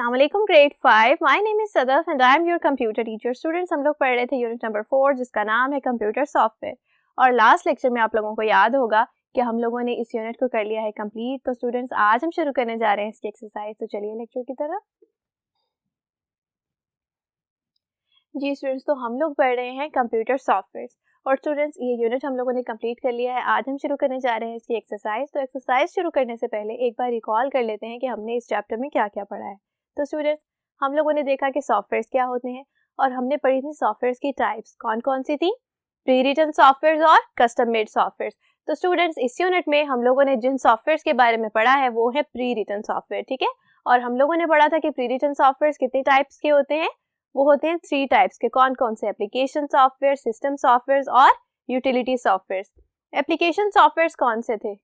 अस्सलाम वालेकुम grade 5। My name is Sadaf and I am your computer teacher. Students, हम लोग पढ़ रहे थे यूनिट नंबर 4 जिसका नाम है कंप्यूटर सॉफ्टवेयर। और लास्ट लेक्चर में आप लोगों को याद होगा कि हम लोगों ने इस यूनिट को कर लिया है कंप्लीट। तो स्टूडेंट्स, आज हम शुरू करने जा रहे हैं इसकी एक्सरसाइज। तो चलिए लेक्चर की तरफ। जी स्टूडेंट्स, तो हम लोग पढ़ रहे हैं कंप्यूटर सॉफ्टवेयर। और स्टूडेंट्स, ये यूनिट हम लोगों ने कंप्लीट कर लिया है। आज हम शुरू करने जा रहे हैं इसकी एक्सरसाइज। तो एक्सरसाइज शुरू करने से पहले एक बार रिकॉल कर लेते हैं कि हमने इस चैप्टर में क्या क्या पढ़ा है। तो स्टूडेंट्स, हम लोगों ने देखा कि सॉफ्टवेयर क्या होते हैं और हमने पढ़ी थी सॉफ्टवेयर की टाइप्स कौन कौन सी थी, प्री रिटन सॉफ्टवेयर और कस्टम मेड सॉफ्टवेयर। तो स्टूडेंट्स, इस यूनिट में हम लोगों ने जिन सॉफ्टवेयर के बारे में पढ़ा है वो है प्री रिटन सॉफ्टवेयर, ठीक है। और हम लोगों ने पढ़ा था कि प्री रिटन सॉफ्टवेयर कितने टाइप्स के होते हैं, वो होते हैं 3 टाइप्स के। कौन कौन से? एप्लीकेशन सॉफ्टवेयर, सिस्टम सॉफ्टवेयर और यूटिलिटी सॉफ्टवेयर। एप्लीकेशन सॉफ्टवेयर कौन से थे?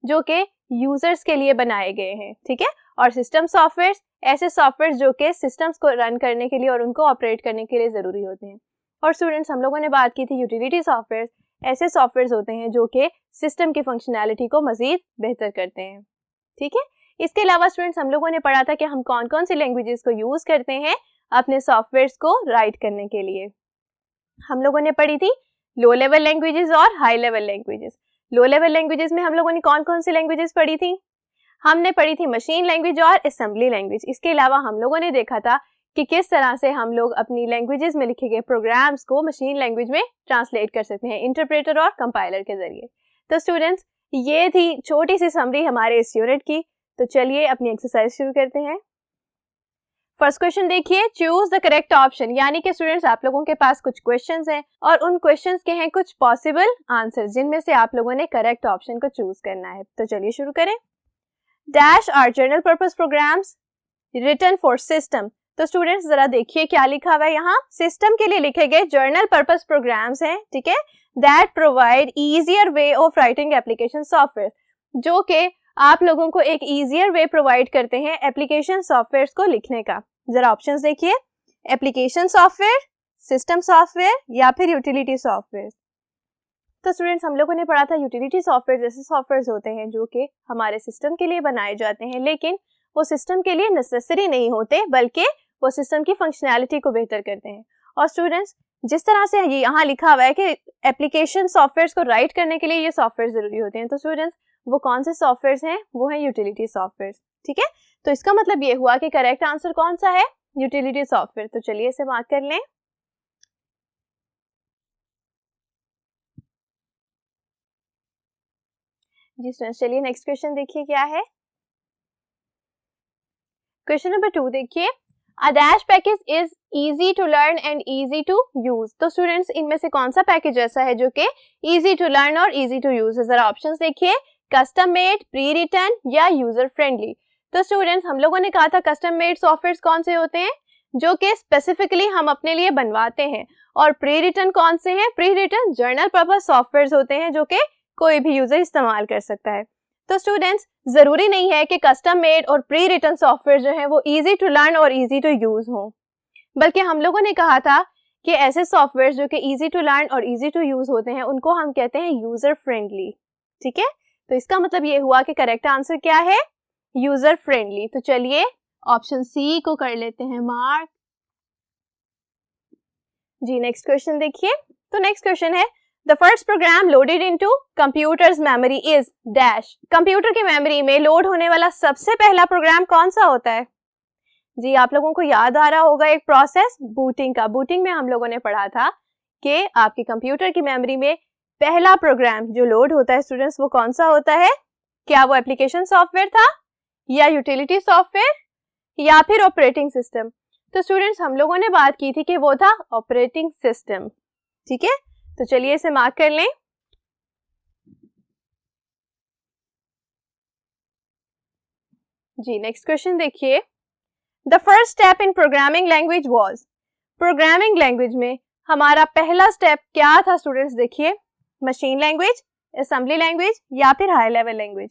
जो कि यूजर्स के लिए बनाए गए हैं, ठीक है। और सिस्टम सॉफ्टवेयर ऐसे सॉफ्टवेयर जो कि सिस्टम्स को रन करने के लिए और उनको ऑपरेट करने के लिए जरूरी होते हैं। और स्टूडेंट्स, हम लोगों ने बात की थी यूटिलिटी सॉफ्टवेयर ऐसे सॉफ्टवेयर होते हैं जो कि सिस्टम की फंक्शनैलिटी को मजीद बेहतर करते हैं, ठीक है। इसके अलावा स्टूडेंट्स, हम लोगों ने पढ़ा था कि हम कौन कौन सी लैंग्वेजेस को यूज करते हैं अपने सॉफ्टवेयर को राइट करने के लिए। हम लोगों ने पढ़ी थी लो लेवल लैंग्वेजेस और हाई लेवल लैंग्वेजेस। लो लेवल लैंग्वेजेस में हम लोगों ने कौन कौन सी लैंग्वेजेस पढ़ी थी? हमने पढ़ी थी मशीन लैंग्वेज और असेंबली लैंग्वेज। इसके अलावा हम लोगों ने देखा था कि किस तरह से हम लोग अपनी लैंग्वेजेस में लिखे गए प्रोग्राम्स को मशीन लैंग्वेज में ट्रांसलेट कर सकते हैं इंटरप्रेटर और कंपाइलर के जरिए। तो स्टूडेंट्स, ये थी छोटी सी समरी हमारे इस यूनिट की। तो चलिए अपनी एक्सरसाइज शुरू करते हैं। फर्स्ट क्वेश्चन देखिए, चूज द करेक्ट ऑप्शन। यानी कि स्टूडेंट्स, आप लोगों के पास कुछ क्वेश्चंस हैं और उन क्वेश्चंस के हैं कुछ पॉसिबल आंसर जिनमें से आप लोगों ने करेक्ट ऑप्शन को चूज करना है। तो चलिए शुरू करें। Dash are general purpose programs written for system. तो स्टूडेंट्स, जरा देखिए क्या लिखा हुआ है यहाँ। सिस्टम के लिए लिखे गए जर्नल पर्पस प्रोग्राम्स हैं, ठीक है, that provide easier way of writing application software, जो कि आप लोगों को एक इजियर वे प्रोवाइड करते हैं एप्लीकेशन सॉफ्टवेयर को लिखने का। जरा ऑप्शंस देखिए, एप्लीकेशन सॉफ्टवेयर, सिस्टम सॉफ्टवेयर या फिर यूटिलिटी सॉफ्टवेयर। तो स्टूडेंट्स, हम लोगों ने पढ़ा था यूटिलिटी सॉफ्टवेयर जैसे सॉफ्टवेयर होते हैं जो कि हमारे सिस्टम के लिए बनाए जाते हैं, लेकिन वो सिस्टम के लिए नेसेसरी नहीं होते, बल्कि वो सिस्टम की फंक्शनैलिटी को बेहतर करते हैं। और स्टूडेंट्स, जिस तरह से ये यहाँ लिखा हुआ है कि एप्लीकेशन सॉफ्टवेयर को राइट करने के लिए ये सॉफ्टवेयर जरूरी होते हैं, तो स्टूडेंट्स, वो कौन से सॉफ्टवेयर हैं? वो है यूटिलिटी सॉफ्टवेयर, ठीक है। तो इसका मतलब ये हुआ कि करेक्ट आंसर कौन सा है? Utility software. तो चलिए इसे मार्क कर लें। जी स्टूडेंट्स, चलिए नेक्स्ट क्वेश्चन देखिए क्या है। क्वेश्चन नंबर 2 देखिए, a dash package is easy to learn and easy to use. तो स्टूडेंट्स, इनमें से कौन सा पैकेज ऐसा है जो कि इजी टू लर्न और इजी टू यूज है? जरा ऑप्शंस देखिए, कस्टम मेड, प्री रिटन या यूजर फ्रेंडली। तो स्टूडेंट्स, हम लोगों ने कहा था कस्टम मेड सॉफ्टवेयर कौन से होते हैं? जो कि स्पेसिफिकली हम अपने लिए बनवाते हैं। और प्री रिटन कौन से हैं? Pre written general purpose software होते हैं जो कि कोई भी यूजर इस्तेमाल कर सकता है। तो स्टूडेंट्स, जरूरी नहीं है कि कस्टम मेड और प्री रिटन सॉफ्टवेयर जो है वो इजी टू लर्न और इजी टू यूज हो, बल्कि हम लोगों ने कहा था कि ऐसे सॉफ्टवेयर जो कि इजी टू लर्न और इजी टू यूज होते हैं उनको हम कहते हैं यूजर फ्रेंडली, ठीक है। तो इसका मतलब ये हुआ कि करेक्ट आंसर क्या है? User friendly. तो चलिए ऑप्शन सी को कर लेते हैं मार्क। जी नेक्स्ट क्वेश्चन देखिए। तो नेक्स्ट क्वेश्चन है, the first program loaded into computer's memory is dash. Computer की मेमोरी में लोड होने वाला सबसे पहला प्रोग्राम कौन सा होता है? जी आप लोगों को याद आ रहा होगा एक प्रोसेस बूटिंग का। बूटिंग में हम लोगों ने पढ़ा था कि आपकी कंप्यूटर की मेमोरी में पहला प्रोग्राम जो लोड होता है स्टूडेंट्स, वो कौन सा होता है? क्या वो एप्लीकेशन सॉफ्टवेयर था या यूटिलिटी सॉफ्टवेयर या फिर ऑपरेटिंग सिस्टम? तो स्टूडेंट्स, हम लोगों ने बात की थी कि वो था ऑपरेटिंग सिस्टम, ठीक है। तो चलिए इसे मार्क कर लें। जी नेक्स्ट क्वेश्चन देखिए, the first step in programming language was. Programming language में हमारा पहला स्टेप क्या था स्टूडेंट्स? देखिए, मशीन लैंग्वेज, असेंबली लैंग्वेज या फिर हाई लेवल लैंग्वेज।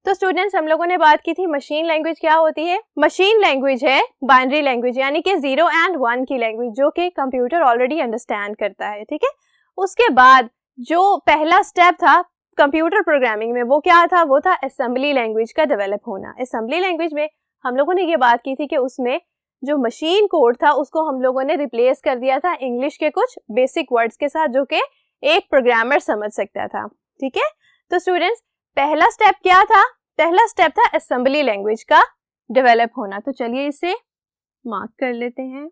तो स्टूडेंट्स, हम लोगों ने बात की थी मशीन लैंग्वेज क्या होती है? मशीन लैंग्वेज है बाइनरी लैंग्वेज, यानी कि 0 एंड 1 की लैंग्वेज जो कि कंप्यूटर ऑलरेडी अंडरस्टैंड करता है, ठीक है। उसके बाद जो पहला स्टेप था कंप्यूटर प्रोग्रामिंग में वो क्या था? वो था असेंबली लैंग्वेज का डेवलप होना। असेंबली लैंग्वेज में हम लोगों ने ये बात की थी कि उसमें जो मशीन कोड था उसको हम लोगों ने रिप्लेस कर दिया था इंग्लिश के कुछ बेसिक वर्ड्स के साथ जो कि एक प्रोग्रामर समझ सकता था। ठीक है, तो स्टूडेंट्स पहला स्टेप क्या था? पहला स्टेप था असेंबली लैंग्वेज का डेवलप होना। तो चलिए इसे मार्क कर लेते हैं।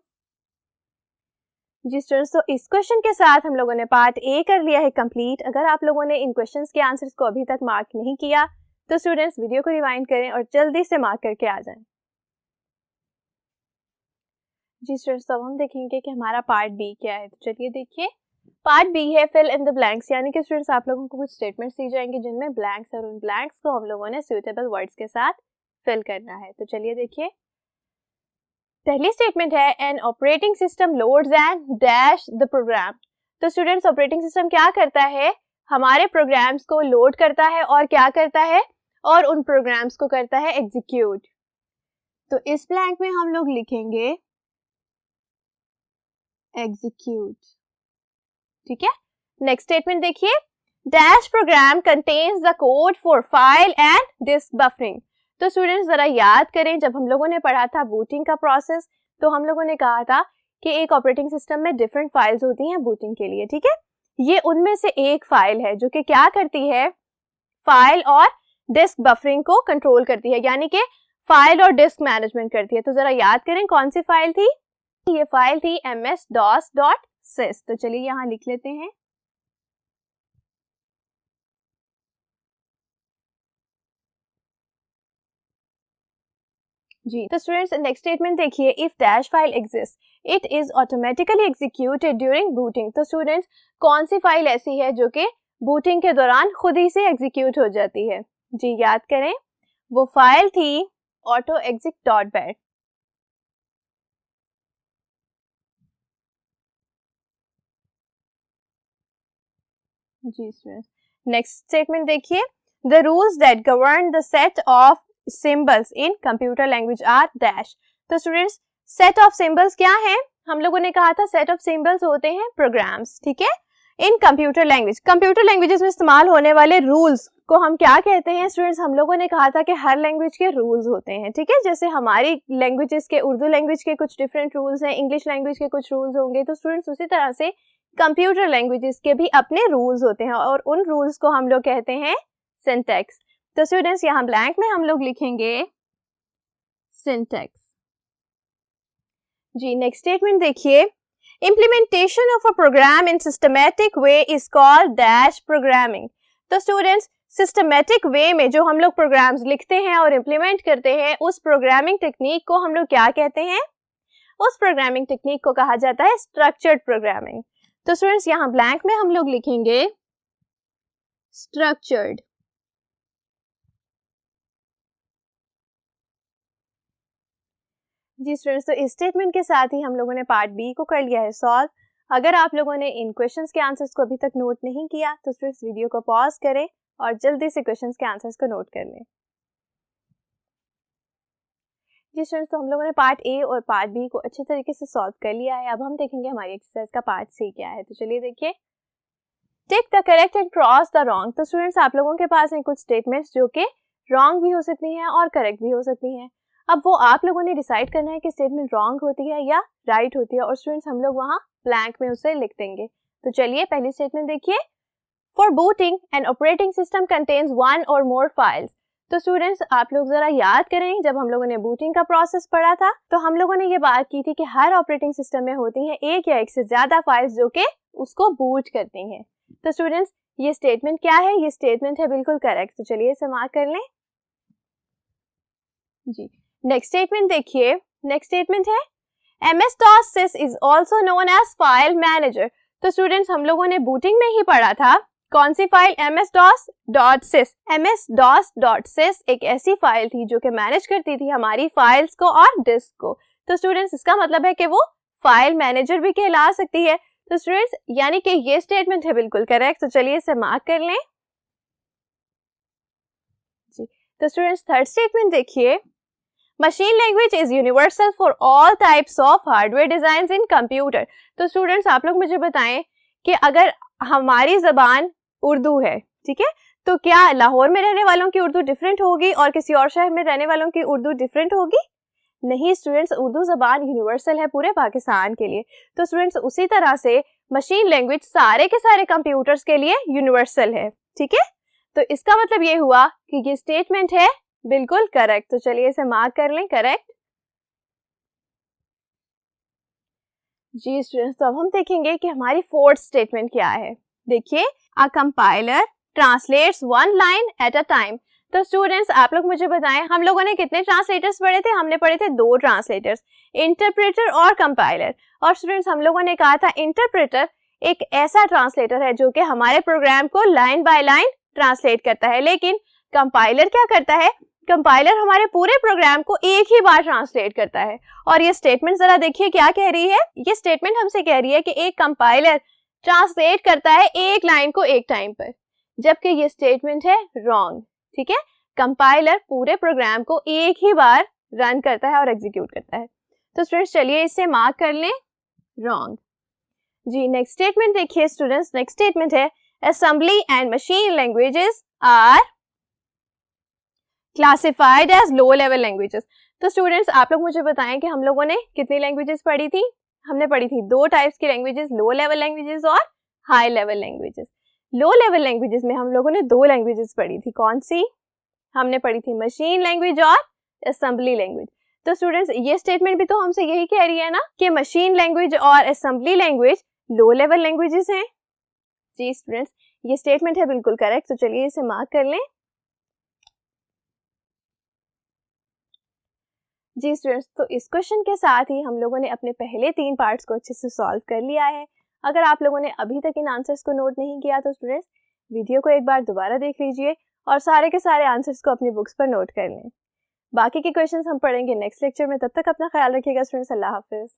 जी स्टूडेंट्स, तो इस क्वेश्चन के साथ हम लोगों ने पार्ट ए कर लिया है कंप्लीट। अगर आप लोगों ने इन क्वेश्चंस के आंसर्स को अभी तक मार्क नहीं किया तो स्टूडेंट्स वीडियो को रिवाइंड करें और जल्दी से मार्क करके आ जाएं। जी स्टूडेंट्स, तो अब हम देखेंगे कि हमारा पार्ट बी क्या है। तो चलिए देखिए, पार्ट बी है फिल इन द ब्लैंक्स, यानी कि स्टूडेंट्स आप लोगों को कुछ स्टेटमेंट्स दी जाएंगे जिनमें ब्लैंक्स और उन ब्लैंक्स को हम लोगों ने सुइटेबल वर्ड्स के साथ फिल करना है। तो चलिए देखिए, पहली स्टेटमेंट है an operating system loads and dash the program. तो स्टूडेंट्स ऑपरेटिंग सिस्टम क्या करता है? हमारे प्रोग्राम्स को लोड करता है और क्या करता है? और उन प्रोग्राम्स को करता है एग्जीक्यूट। तो इस ब्लैंक में हम लोग लिखेंगे एग्जीक्यूट। ठीक है, नेक्स्ट स्टेटमेंट देखिए, dash program contains the code for file and disk buffering. तो स्टूडेंट्स जरा याद करें, जब हम लोगों ने पढ़ा था बूटिंग का प्रोसेस तो हम लोगों ने कहा था कि एक ऑपरेटिंग सिस्टम में डिफरेंट फाइल्स होती हैं बूटिंग के लिए। ठीक है, ये उनमें से एक फाइल है जो कि क्या करती है? फाइल और डिस्क बफरिंग को कंट्रोल करती है, यानी कि फाइल और डिस्क मैनेजमेंट करती है। तो जरा याद करें कौन सी फाइल थी? ये फाइल थी ms-dos.sys। तो चलिए यहां लिख लेते हैं। जी, तो स्टूडेंट्स नेक्स्ट स्टेटमेंट देखिए, if dash file exist it is automatically executed during booting. तो स्टूडेंट्स कौन सी फाइल ऐसी है जो कि बूटिंग के दौरान खुद ही से एग्जीक्यूट हो जाती है? जी याद करें, वो फाइल थी autoexec.bat। जी स्टूडेंट्स, नेक्स्ट स्टेटमेंट देखिए, the rules that govern the set of symbols in computer language are dash. तो स्टूडेंट्स सेट ऑफ सिंबल्स क्या है? हम लोगों ने कहा था सेट ऑफ सिंबल्स होते हैं प्रोग्राम्स। ठीक है, इन कंप्यूटर लैंग्वेज, कंप्यूटर लैंग्वेजेस में इस्तेमाल होने वाले रूल्स को हम क्या कहते हैं? स्टूडेंट्स हम लोगों ने कहा था कि हर लैंग्वेज के रूल्स होते हैं। ठीक है, जैसे हमारी लैंग्वेजेस के, उर्दू लैंग्वेज के कुछ डिफरेंट रूल्स हैं, इंग्लिश लैंग्वेज के कुछ रूल्स होंगे। तो स्टूडेंट्स उसी तरह से कंप्यूटर लैंग्वेजेस के भी अपने रूल्स होते हैं और उन रूल्स को हम लोग कहते हैं सिंटैक्स। तो स्टूडेंट्स यहाँ ब्लैंक में हम लोग लिखेंगे सिंटैक्स। जी नेक्स्ट स्टेटमेंट देखिए, implementation of a program in systematic way is called dash programming। तो स्टूडेंट्स सिस्टमेटिक वे में जो हम लोग प्रोग्राम्स लिखते हैं और इम्प्लीमेंट करते हैं उस प्रोग्रामिंग टेक्निक को हम लोग क्या कहते हैं? उस प्रोग्रामिंग टेक्निक को कहा जाता है स्ट्रक्चर्ड प्रोग्रामिंग। तो स्टूडेंट्स यहाँ ब्लैंक में हम लोग लिखेंगे स्ट्रक्चर्ड। जी स्टूडेंट्स, तो इस स्टेटमेंट के साथ ही हम लोगों ने पार्ट बी को कर लिया है सॉल्व। अगर आप लोगों ने इन क्वेश्चंस के आंसर्स को अभी तक नोट नहीं किया तो स्टूडेंट्स वीडियो को पॉज करें और जल्दी से क्वेश्चंस के आंसर्स को नोट कर लें। जी स्टूडेंट्स, तो हम लोगों ने पार्ट ए और पार्ट बी को अच्छे तरीके से सॉल्व कर लिया है। अब हम देखेंगे हमारी एक्सरसाइज का पार्ट सी क्या है। तो चलिए देखिए, tick the correct and cross the wrong. तो स्टूडेंट्स आप लोगों के पास हैं कुछ स्टेटमेंट्स जो कि रॉन्ग भी हो सकती हैं और करेक्ट भी हो सकती हैं। अब वो आप लोगों ने डिसाइड करना है कि स्टेटमेंट रॉन्ग होती है या राइट होती है और स्टूडेंट्स हम लोग वहाँ ब्लैंक में उसे लिख देंगे। तो चलिए पहली स्टेटमेंट देखिए, for booting N operating system contains one और मोर फाइल्स। तो स्टूडेंट्स आप लोग जरा याद करें, जब हम लोगों ने बूटिंग का प्रोसेस पढ़ा था तो हम लोगों ने ये बात की थी कि हर ऑपरेटिंग सिस्टम में होती हैं एक या एक से ज्यादा फाइल्स जो कि उसको बूट करती हैं। तो स्टूडेंट्स ये स्टेटमेंट क्या है? ये स्टेटमेंट है बिल्कुल करेक्ट। तो चलिए इसे मार्क कर लें। जी नेक्स्ट स्टेटमेंट देखिए, नेक्स्ट स्टेटमेंट है MS-DOS-sys is also known as file manager। तो स्टूडेंट्स हम लोगों ने बूटिंग में ही पढ़ा था कौन सी फाइल? MS-DOS.sys। MS-DOS.sys एक ऐसी फाइल थी जो कि मैनेज करती थी हमारी फाइल्स को और डिस्क को। तो स्टूडेंट्स इसका मतलब है कि वो फाइल मैनेजर भी कहला सकती है। तो स्टूडेंट्स यानी कि ये स्टेटमेंट है बिल्कुल करेक्ट। तो चलिए इसे मार्क कर लें। जी तो स्टूडेंट्स थर्ड स्टेटमेंट देखिए, machine language is universal for all types of hardware design in computer. तो स्टूडेंट्स आप लोग मुझे बताएं कि अगर हमारी जबान उर्दू है, ठीक है। तो क्या लाहौर में रहने वालों की उर्दू डिफरेंट होगी और किसी और शहर में रहने वालों की उर्दू डिफरेंट होगी? नहीं स्टूडेंट्स, उर्दू ज़बान यूनिवर्सल है पूरे पाकिस्तान के लिए। तो स्टूडेंट्स उसी तरह से मशीन लैंग्वेज सारे के सारे कंप्यूटर्स के लिए यूनिवर्सल है, ठीक है। तो इसका मतलब ये हुआ कि ये स्टेटमेंट है बिल्कुल करेक्ट। तो चलिए इसे मार्क कर लें करेक्ट। जी स्टूडेंट्स, तो अब हम देखेंगे कि हमारी फोर्थ स्टेटमेंट क्या है। देखिए, a compiler translates one line at a time. तो स्टूडेंट्स आप लोग मुझे बताएं, हम लोगों ने कितने ट्रांसलेटर्स पढ़े थे? हमने पढ़े थे 2 ट्रांसलेटर्स, इंटरप्रेटर और कंपाइलर। और स्टूडेंट्स हम लोगों ने कहा था इंटरप्रेटर एक ऐसा ट्रांसलेटर है जो कि हमारे प्रोग्राम को लाइन बाय लाइन ट्रांसलेट करता है, लेकिन कंपाइलर क्या करता है? कंपाइलर हमारे पूरे प्रोग्राम को एक ही बार ट्रांसलेट करता है। और ये स्टेटमेंट जरा देखिए क्या कह रही है। ये स्टेटमेंट हमसे कह रही है कि एक कंपाइलर ट्रांसलेट करता है एक लाइन को एक टाइम पर, जबकि ये स्टेटमेंट है रॉन्ग, ठीक है। कंपाइलर पूरे प्रोग्राम को एक ही बार रन करता है और एग्जीक्यूट करता है। तो स्टूडेंट्स चलिए इसे मार्क कर लें रॉन्ग। जी नेक्स्ट स्टेटमेंट देखिए स्टूडेंट्स, नेक्स्ट स्टेटमेंट है assembly and machine languages are classified as low level languages. तो स्टूडेंट्स आप लोग मुझे बताएं कि हम लोगों ने कितनी लैंग्वेजेस पढ़ी थी? हमने पढ़ी थी 2 टाइप्स की लैंग्वेजेस, लो लेवल लैंग्वेजेस और हाई लेवल लैंग्वेजेस। लो लेवल लैंग्वेजेस में हम लोगों ने 2 लैंग्वेजेस पढ़ी थी, कौन सी? हमने पढ़ी थी मशीन लैंग्वेज और असेंबली लैंग्वेज। तो स्टूडेंट्स ये स्टेटमेंट भी तो हमसे यही कह रही है ना कि मशीन लैंग्वेज और असेंबली लैंग्वेज लो लेवल लैंग्वेजेस हैं। जी स्टूडेंट्स ये स्टेटमेंट है बिल्कुल करेक्ट। तो चलिए इसे मार्क कर लें। जी स्टूडेंट्स, तो इस क्वेश्चन के साथ ही हम लोगों ने अपने पहले 3 पार्ट्स को अच्छे से सॉल्व कर लिया है। अगर आप लोगों ने अभी तक इन आंसर्स को नोट नहीं किया तो स्टूडेंट्स वीडियो को एक बार दोबारा देख लीजिए और सारे के सारे आंसर्स को अपनी बुक्स पर नोट कर लें। बाकी के क्वेश्चंस हम पढ़ेंगे नेक्स्ट लेक्चर में। तब तक अपना ख्याल रखिएगा स्टूडेंट्स। अल्लाह हाफिज़।